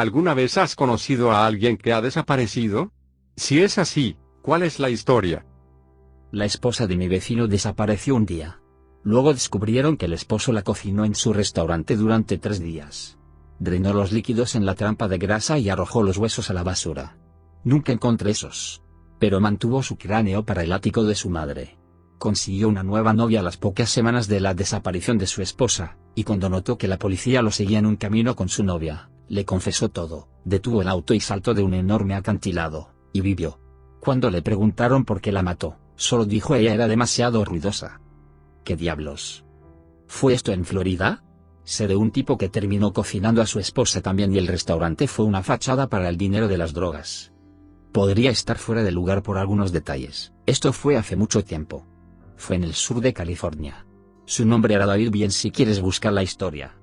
¿Alguna vez has conocido a alguien que ha desaparecido? Si es así, ¿cuál es la historia? La esposa de mi vecino desapareció un día. Luego descubrieron que el esposo la cocinó en su restaurante durante 3 días. Drenó los líquidos en la trampa de grasa y arrojó los huesos a la basura. Nunca encontré esos. Pero mantuvo su cráneo para el ático de su madre. Consiguió una nueva novia a las pocas semanas de la desaparición de su esposa, y cuando notó que la policía lo seguía en un camino con su novia, le confesó todo, detuvo el auto y saltó de un enorme acantilado, y vivió. Cuando le preguntaron por qué la mató, solo dijo ella era demasiado ruidosa. ¿Qué diablos? ¿Fue esto en Florida? Sé de un tipo que terminó cocinando a su esposa también y el restaurante fue una fachada para el dinero de las drogas. Podría estar fuera de lugar por algunos detalles. Esto fue hace mucho tiempo. Fue en el sur de California. Su nombre era David bien si quieres buscar la historia.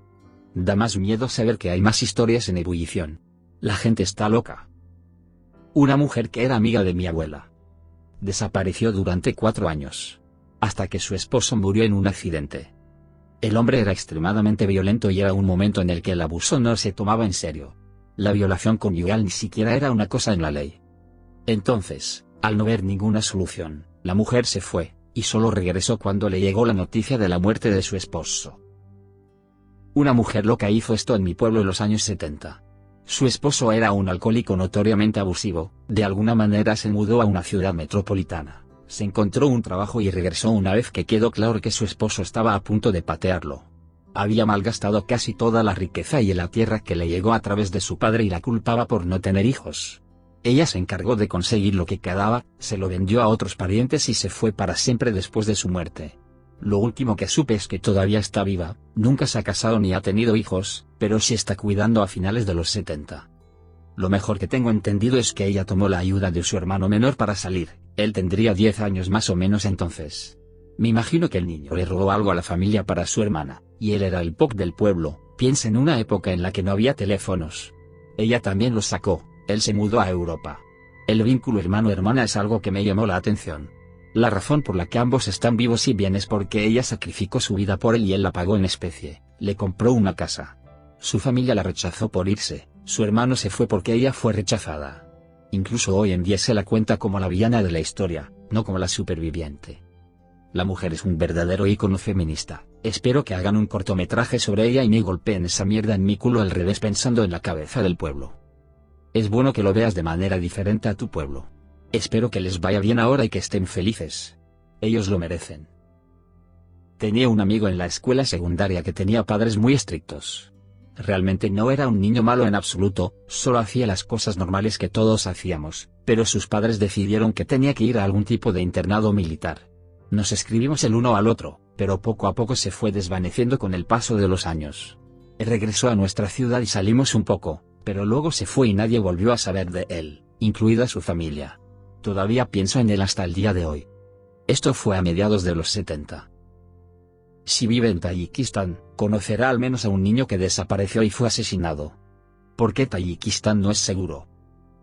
Da más miedo saber que hay más historias en ebullición. La gente está loca. Una mujer que era amiga de mi abuela. Desapareció durante 4 años. Hasta que su esposo murió en un accidente. El hombre era extremadamente violento y era un momento en el que el abuso no se tomaba en serio. La violación conyugal ni siquiera era una cosa en la ley. Entonces, al no ver ninguna solución, la mujer se fue, y solo regresó cuando le llegó la noticia de la muerte de su esposo. Una mujer loca hizo esto en mi pueblo en los años 70. Su esposo era un alcohólico notoriamente abusivo, de alguna manera se mudó a una ciudad metropolitana. Se encontró un trabajo y regresó una vez que quedó claro que su esposo estaba a punto de patearlo. Había malgastado casi toda la riqueza y la tierra que le llegó a través de su padre y la culpaba por no tener hijos. Ella se encargó de conseguir lo que quedaba, se lo vendió a otros parientes y se fue para siempre después de su muerte. Lo último que supe es que todavía está viva, nunca se ha casado ni ha tenido hijos, pero sí está cuidando a finales de los 70. Lo mejor que tengo entendido es que ella tomó la ayuda de su hermano menor para salir, él tendría 10 años más o menos entonces. Me imagino que el niño le robó algo a la familia para su hermana, y él era el pop del pueblo, piensa en una época en la que no había teléfonos. Ella también los sacó, él se mudó a Europa. El vínculo hermano-hermana es algo que me llamó la atención. La razón por la que ambos están vivos y bien es porque ella sacrificó su vida por él y él la pagó en especie, le compró una casa. Su familia la rechazó por irse, su hermano se fue porque ella fue rechazada. Incluso hoy en día se la cuenta como la villana de la historia, no como la superviviente. La mujer es un verdadero ícono feminista, espero que hagan un cortometraje sobre ella y me golpeen esa mierda en mi culo al revés pensando en la cabeza del pueblo. Es bueno que lo veas de manera diferente a tu pueblo. Espero que les vaya bien ahora y que estén felices. Ellos lo merecen. Tenía un amigo en la escuela secundaria que tenía padres muy estrictos. Realmente no era un niño malo en absoluto, solo hacía las cosas normales que todos hacíamos, pero sus padres decidieron que tenía que ir a algún tipo de internado militar. Nos escribimos el uno al otro, pero poco a poco se fue desvaneciendo con el paso de los años. Él regresó a nuestra ciudad y salimos un poco, pero luego se fue y nadie volvió a saber de él, incluida su familia. Todavía pienso en él hasta el día de hoy. Esto fue a mediados de los 70. Si vive en Tayikistán, conocerá al menos a un niño que desapareció y fue asesinado. ¿Por qué Tayikistán no es seguro?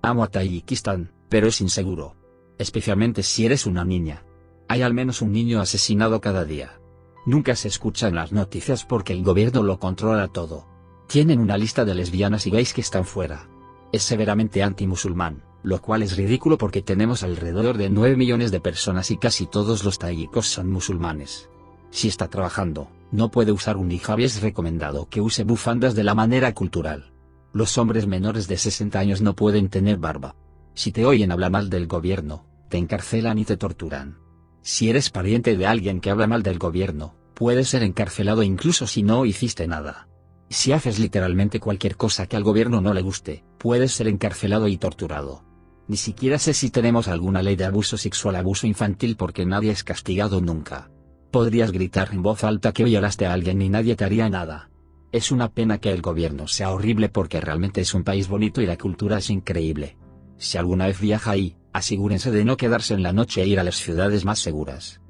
Amo a Tayikistán, pero es inseguro. Especialmente si eres una niña. Hay al menos un niño asesinado cada día. Nunca se escucha en las noticias porque el gobierno lo controla todo. Tienen una lista de lesbianas y gays que están fuera. Es severamente antimusulmán, lo cual es ridículo porque tenemos alrededor de 9 millones de personas y casi todos los tayikos son musulmanes. Si está trabajando, no puede usar un hijab y es recomendado que use bufandas de la manera cultural. Los hombres menores de 60 años no pueden tener barba. Si te oyen hablar mal del gobierno, te encarcelan y te torturan. Si eres pariente de alguien que habla mal del gobierno, puedes ser encarcelado incluso si no hiciste nada. Si haces literalmente cualquier cosa que al gobierno no le guste, puedes ser encarcelado y torturado. Ni siquiera sé si tenemos alguna ley de abuso sexual, abuso infantil porque nadie es castigado nunca. Podrías gritar en voz alta que violaste a alguien y nadie te haría nada. Es una pena que el gobierno sea horrible porque realmente es un país bonito y la cultura es increíble. Si alguna vez viaja ahí, asegúrense de no quedarse en la noche e ir a las ciudades más seguras.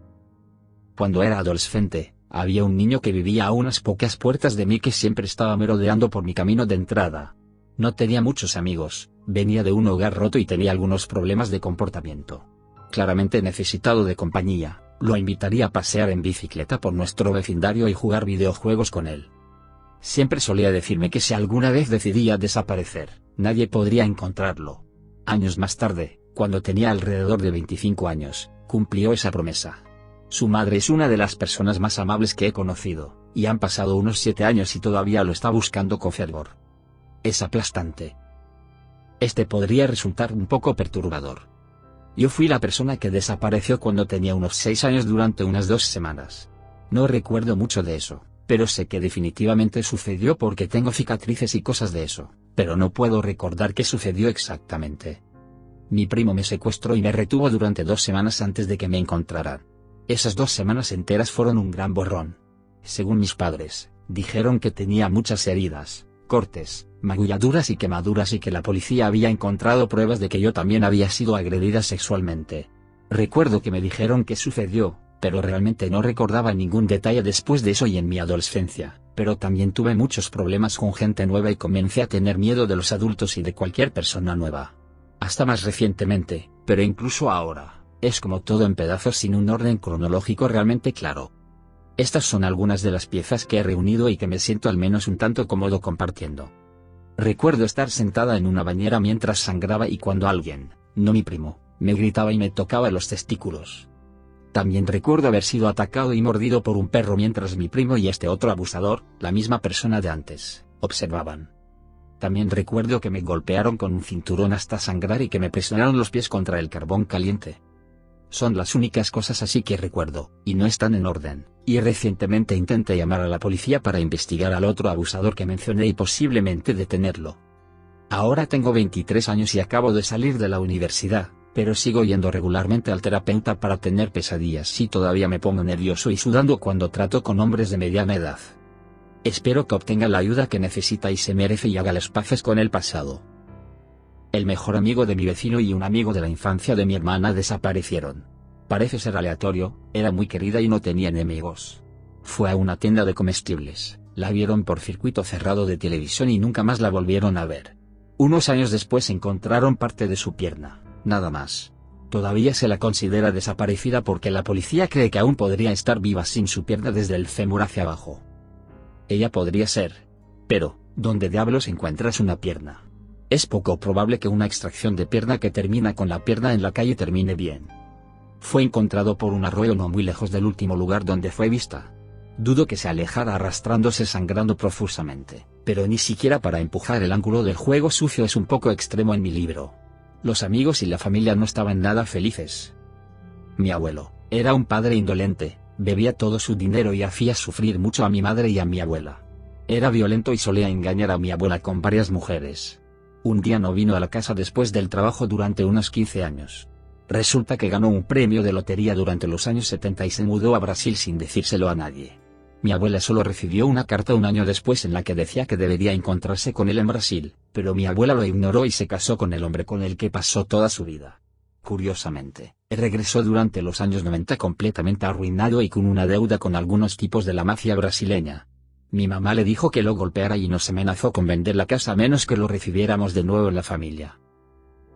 Cuando era adolescente, había un niño que vivía a unas pocas puertas de mí que siempre estaba merodeando por mi camino de entrada. No tenía muchos amigos, venía de un hogar roto y tenía algunos problemas de comportamiento. Claramente necesitado de compañía, lo invitaría a pasear en bicicleta por nuestro vecindario y jugar videojuegos con él. Siempre solía decirme que si alguna vez decidía desaparecer, nadie podría encontrarlo. Años más tarde, cuando tenía alrededor de 25 años, cumplió esa promesa. Su madre es una de las personas más amables que he conocido, y han pasado unos 7 años y todavía lo está buscando con fervor. Es aplastante. Este podría resultar un poco perturbador. Yo fui la persona que desapareció cuando tenía unos 6 años durante unas 2 semanas. No recuerdo mucho de eso, pero sé que definitivamente sucedió porque tengo cicatrices y cosas de eso, pero no puedo recordar qué sucedió exactamente. Mi primo me secuestró y me retuvo durante 2 semanas antes de que me encontraran. Esas 2 semanas enteras fueron un gran borrón. Según mis padres, dijeron que tenía muchas heridas, cortes, magulladuras y quemaduras y que la policía había encontrado pruebas de que yo también había sido agredida sexualmente. Recuerdo que me dijeron qué sucedió, pero realmente no recordaba ningún detalle después de eso y en mi adolescencia, pero también tuve muchos problemas con gente nueva y comencé a tener miedo de los adultos y de cualquier persona nueva. Hasta más recientemente, pero incluso ahora, es como todo en pedazos sin un orden cronológico realmente claro. Estas son algunas de las piezas que he reunido y que me siento al menos un tanto cómodo compartiendo. Recuerdo estar sentada en una bañera mientras sangraba y cuando alguien, no mi primo, me gritaba y me tocaba los testículos. También recuerdo haber sido atacado y mordido por un perro mientras mi primo y este otro abusador, la misma persona de antes, observaban. También recuerdo que me golpearon con un cinturón hasta sangrar y que me presionaron los pies contra el carbón caliente. Son las únicas cosas así que recuerdo, y no están en orden, y recientemente intenté llamar a la policía para investigar al otro abusador que mencioné y posiblemente detenerlo. Ahora tengo 23 años y acabo de salir de la universidad, pero sigo yendo regularmente al terapeuta para tener pesadillas y todavía me pongo nervioso y sudando cuando trato con hombres de mediana edad. Espero que obtenga la ayuda que necesita y se merece y haga las paces con el pasado. El mejor amigo de mi vecino y un amigo de la infancia de mi hermana desaparecieron. Parece ser aleatorio, era muy querida y no tenía enemigos. Fue a una tienda de comestibles, la vieron por circuito cerrado de televisión y nunca más la volvieron a ver. Unos años después encontraron parte de su pierna, nada más. Todavía se la considera desaparecida porque la policía cree que aún podría estar viva sin su pierna desde el fémur hacia abajo. Ella podría ser. Pero, ¿dónde diablos encuentras una pierna? Es poco probable que una extracción de pierna que termina con la pierna en la calle termine bien. Fue encontrado por un arroyo no muy lejos del último lugar donde fue vista. Dudo que se alejara arrastrándose sangrando profusamente, pero ni siquiera para empujar el ángulo del juego sucio es un poco extremo en mi libro. Los amigos y la familia no estaban nada felices. Mi abuelo, era un padre indolente, bebía todo su dinero y hacía sufrir mucho a mi madre y a mi abuela. Era violento y solía engañar a mi abuela con varias mujeres. Un día no vino a la casa después del trabajo durante unos 15 años. Resulta que ganó un premio de lotería durante los años 70 y se mudó a Brasil sin decírselo a nadie. Mi abuela solo recibió una carta un año después en la que decía que debería encontrarse con él en Brasil, pero mi abuela lo ignoró y se casó con el hombre con el que pasó toda su vida. Curiosamente, regresó durante los años 90 completamente arruinado y con una deuda con algunos tipos de la mafia brasileña. Mi mamá le dijo que lo golpeara y nos amenazó con vender la casa a menos que lo recibiéramos de nuevo en la familia.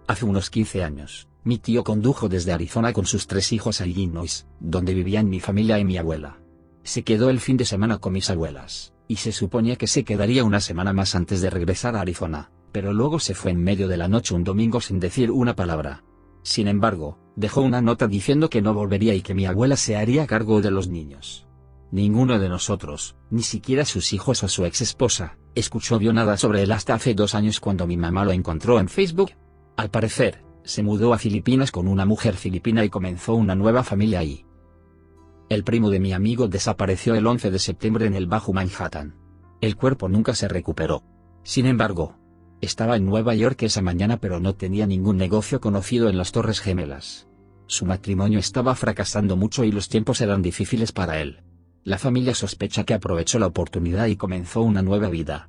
Hace unos 15 años, mi tío condujo desde Arizona con sus 3 hijos a Illinois, donde vivían mi familia y mi abuela. Se quedó el fin de semana con mis abuelas, y se suponía que se quedaría una semana más antes de regresar a Arizona, pero luego se fue en medio de la noche un domingo sin decir una palabra. Sin embargo, dejó una nota diciendo que no volvería y que mi abuela se haría cargo de los niños. Ninguno de nosotros, ni siquiera sus hijos o su ex esposa, escuchó o vio nada sobre él hasta hace 2 años cuando mi mamá lo encontró en Facebook. Al parecer, se mudó a Filipinas con una mujer filipina y comenzó una nueva familia ahí. El primo de mi amigo desapareció el 11 de septiembre en el Bajo Manhattan. El cuerpo nunca se recuperó. Sin embargo, estaba en Nueva York esa mañana pero no tenía ningún negocio conocido en las Torres Gemelas. Su matrimonio estaba fracasando mucho y los tiempos eran difíciles para él. La familia sospecha que aprovechó la oportunidad y comenzó una nueva vida.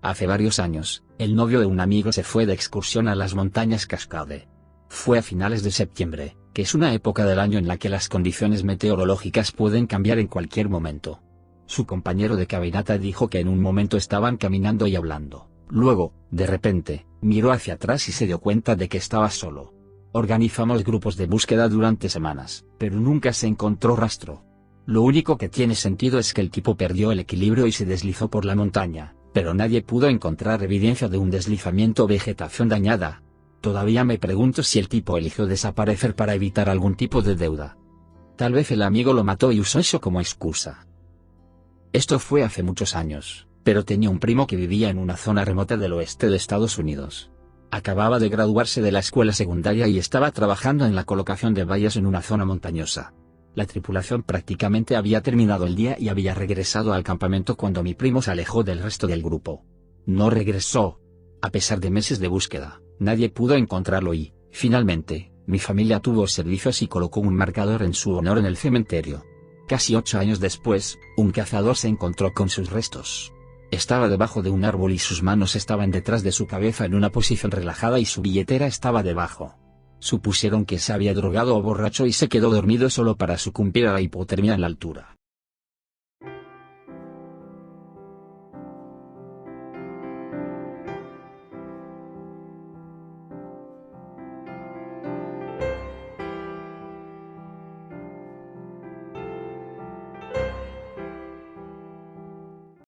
Hace varios años, el novio de un amigo se fue de excursión a las montañas Cascade. Fue a finales de septiembre, que es una época del año en la que las condiciones meteorológicas pueden cambiar en cualquier momento. Su compañero de caminata dijo que en un momento estaban caminando y hablando. Luego, de repente, miró hacia atrás y se dio cuenta de que estaba solo. Organizamos grupos de búsqueda durante semanas, pero nunca se encontró rastro. Lo único que tiene sentido es que el tipo perdió el equilibrio y se deslizó por la montaña, pero nadie pudo encontrar evidencia de un deslizamiento o vegetación dañada. Todavía me pregunto si el tipo eligió desaparecer para evitar algún tipo de deuda. Tal vez el amigo lo mató y usó eso como excusa. Esto fue hace muchos años, pero tenía un primo que vivía en una zona remota del oeste de Estados Unidos. Acababa de graduarse de la escuela secundaria y estaba trabajando en la colocación de vallas en una zona montañosa. La tripulación prácticamente había terminado el día y había regresado al campamento cuando mi primo se alejó del resto del grupo. No regresó. A pesar de meses de búsqueda, nadie pudo encontrarlo y, finalmente, mi familia tuvo servicios y colocó un marcador en su honor en el cementerio. Casi 8 años después, un cazador se encontró con sus restos. Estaba debajo de un árbol y sus manos estaban detrás de su cabeza en una posición relajada y su billetera estaba debajo. Supusieron que se había drogado o borracho y se quedó dormido solo para sucumbir a la hipotermia en la altura.